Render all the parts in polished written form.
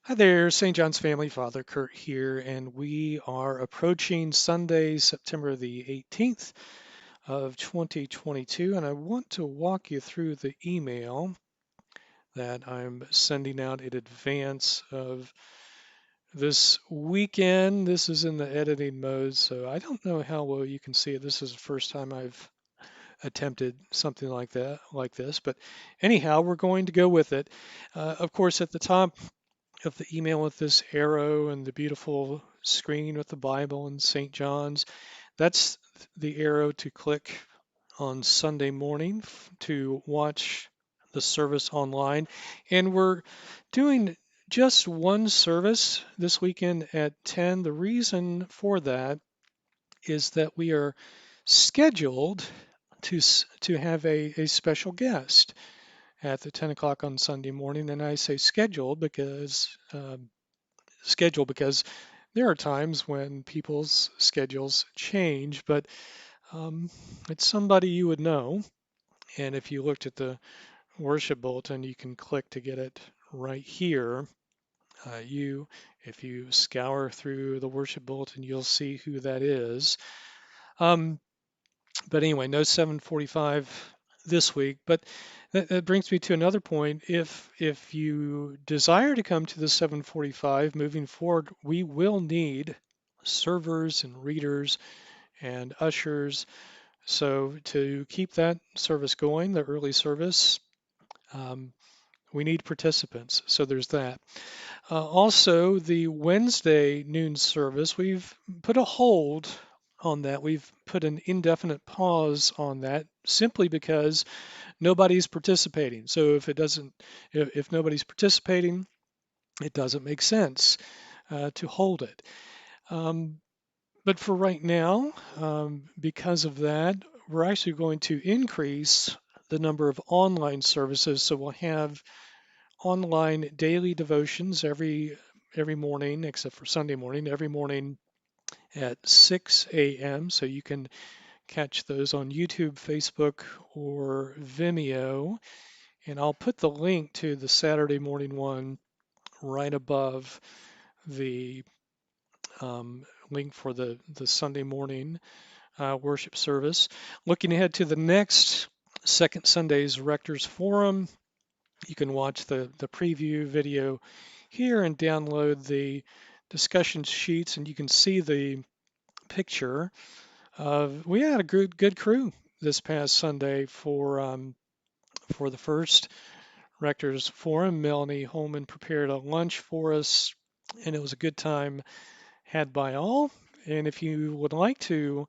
Hi there, St. John's Family, Father Curt here, and we are approaching Sunday, September the 18th of 2022, and I want to walk you through the email that I'm sending out in advance of this weekend. This is in the editing mode, so I don't know how well you can see it. This is the first time I've attempted something like this, but anyhow, we're going to go with it. Of course, at the top of the email with this arrow and the beautiful screen with the Bible and St. John's. That's the arrow to click on Sunday morning to watch the service online. And we're doing just one service this weekend at 10. The reason for that is that we are scheduled to have a special guest at the 10 o'clock on Sunday morning. And I say schedule because there are times when people's schedules change, but um, it's somebody you would know. And if you looked at the worship bulletin, you can click to get it right here. You, if you scour through the worship bulletin, you'll see who that is. Um, but anyway, no 7:45 this week. But that brings me to another point. If you desire to come to the 7:45 moving forward, we will need servers and readers and ushers. So to keep that service going, the early service, um, we need participants. So there's that. Also, the Wednesday noon service, we've put a hold on that. We've put an indefinite pause on that simply because nobody's participating. So if nobody's participating, it doesn't make sense to hold it. Um, but for right now, because of that, we're actually going to increase the number of online services. So we'll have online daily devotions every morning, except for Sunday morning, every morning at 6 a.m. So you can catch those on YouTube, Facebook, or Vimeo. And I'll put the link to the Saturday morning one right above the link for the Sunday morning worship service. Looking ahead to the next second Sunday's Rector's Forum, you can watch the preview video here and download the discussion sheets, and you can see the picture of we had a good crew this past Sunday for the first Rector's Forum. Melanie Holman prepared a lunch for us, and it was a good time had by all. And if you would like to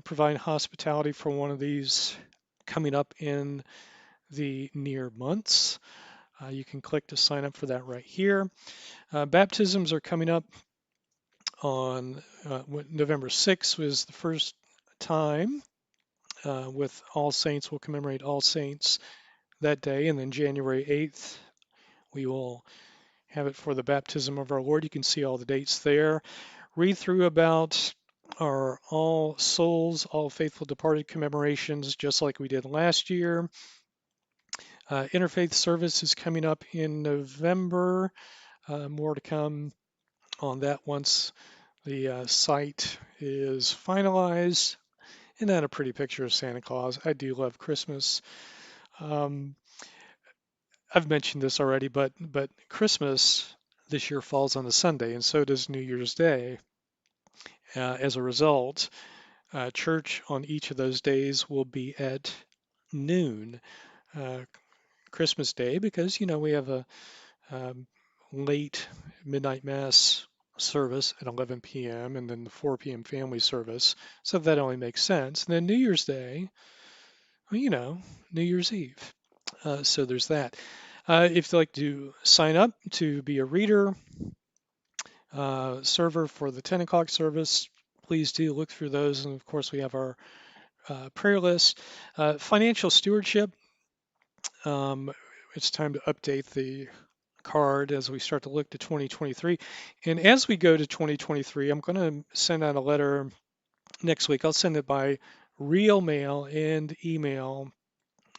provide hospitality for one of these coming up in the near months, you can click to sign up for that right here. Baptisms are coming up on November 6th was the first time with All Saints. We'll commemorate All Saints that day, and then January 8th we will have it for the baptism of our Lord. You can see all the dates there. Read through about our All Souls, All Faithful Departed commemorations, just like we did last year. Interfaith service is coming up in November. More to come on that once the site is finalized. And then a pretty picture of Santa Claus. I do love Christmas. Um, I've mentioned this already, but Christmas this year falls on a Sunday, and so does New Year's Day. As a result, church on each of those days will be at noon. Uh, Christmas Day, because we have a um, late midnight mass service at 11 p.m. and then the 4 p.m. family service, so that only makes sense. And then New Year's Day, well, New Year's Eve. So there's that. If you'd like to sign up to be a reader, server for the 10 o'clock service, please do look through those. And of course, we have our prayer list. Financial stewardship, um, it's time to update the card as we start to look to 2023. And as we go to 2023, I'm going to send out a letter next week. I'll send it by real mail and email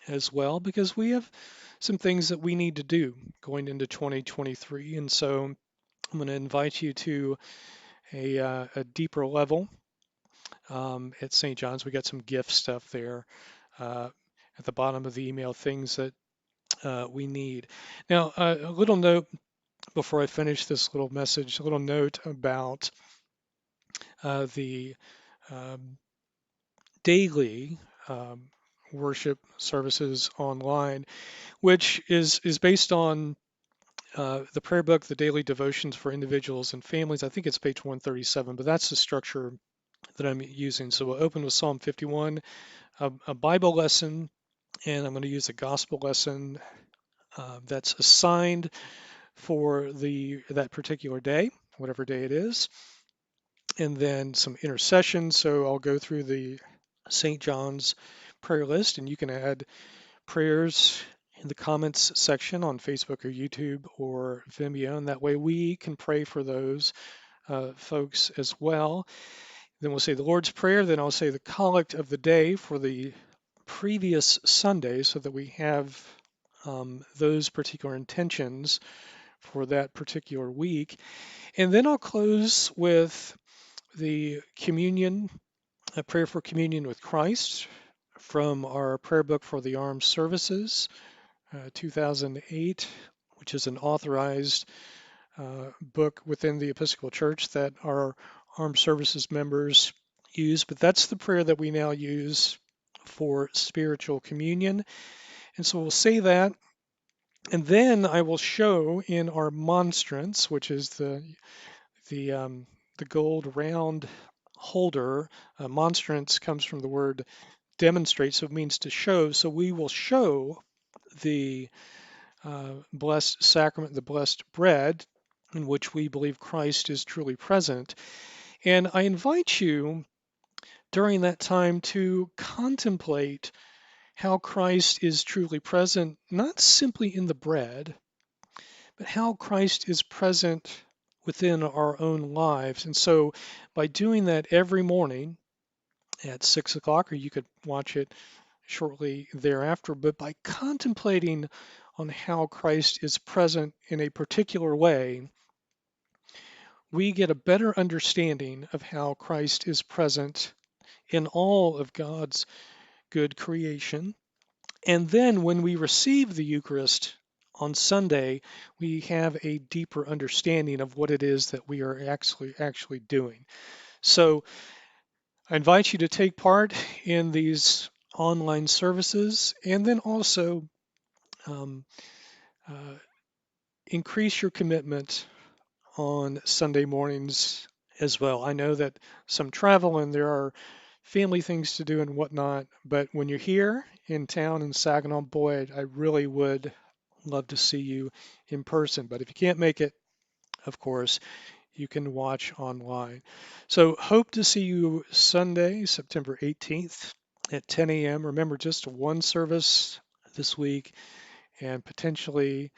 as well because we have some things that we need to do going into 2023. And so I'm going to invite you to a deeper level at St. John's. We got some gift stuff there uh, at the bottom of the email, things that we need. Now, a little note before I finish this little message, a little note about the um, daily um, worship services online, which is based on the prayer book, the daily devotions for individuals and families. I think it's page 137, but that's the structure that I'm using. So we'll open with Psalm 51, a Bible lesson, and I'm going to use a gospel lesson that's assigned for that particular day, whatever day it is, and then some intercession. So I'll go through the St. John's prayer list, and you can add prayers in the comments section on Facebook or YouTube or Vimeo, and that way we can pray for those folks as well. Then we'll say the Lord's Prayer, then I'll say the collect of the day for the previous Sunday so that we have those particular intentions for that particular week. And then I'll close with the communion, a prayer for communion with Christ from our prayer book for the armed services, 2008, which is an authorized book within the Episcopal Church that our armed services members use. But that's the prayer that we now use for spiritual communion. And so we'll say that. And then I will show in our monstrance, which is the the gold round holder. Monstrance comes from the word demonstrate, so it means to show. So we will show the blessed sacrament, the blessed bread, in which we believe Christ is truly present. And I invite you during that time to contemplate how Christ is truly present, not simply in the bread, but how Christ is present within our own lives. And so by doing that every morning at 6 o'clock, or you could watch it shortly thereafter, but by contemplating on how Christ is present in a particular way, we get a better understanding of how Christ is present in all of God's good creation. And then when we receive the Eucharist on Sunday, we have a deeper understanding of what it is that we are actually doing. So I invite you to take part in these online services, and then also um, uh, increase your commitment on Sunday mornings as well. I know that some travel and there are family things to do and whatnot, but when you're here in town in Saginaw, boy, I really would love to see you in person. But if you can't make it, of course, you can watch online. So hope to see you Sunday, September 18th at 10 a.m. Remember, just one service this week, and potentially,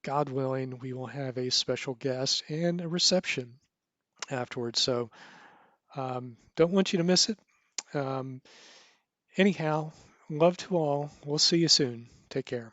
God willing, we will have a special guest and a reception afterwards. So don't want you to miss it. Um, Anyhow, love to all. We'll see you soon. Take care.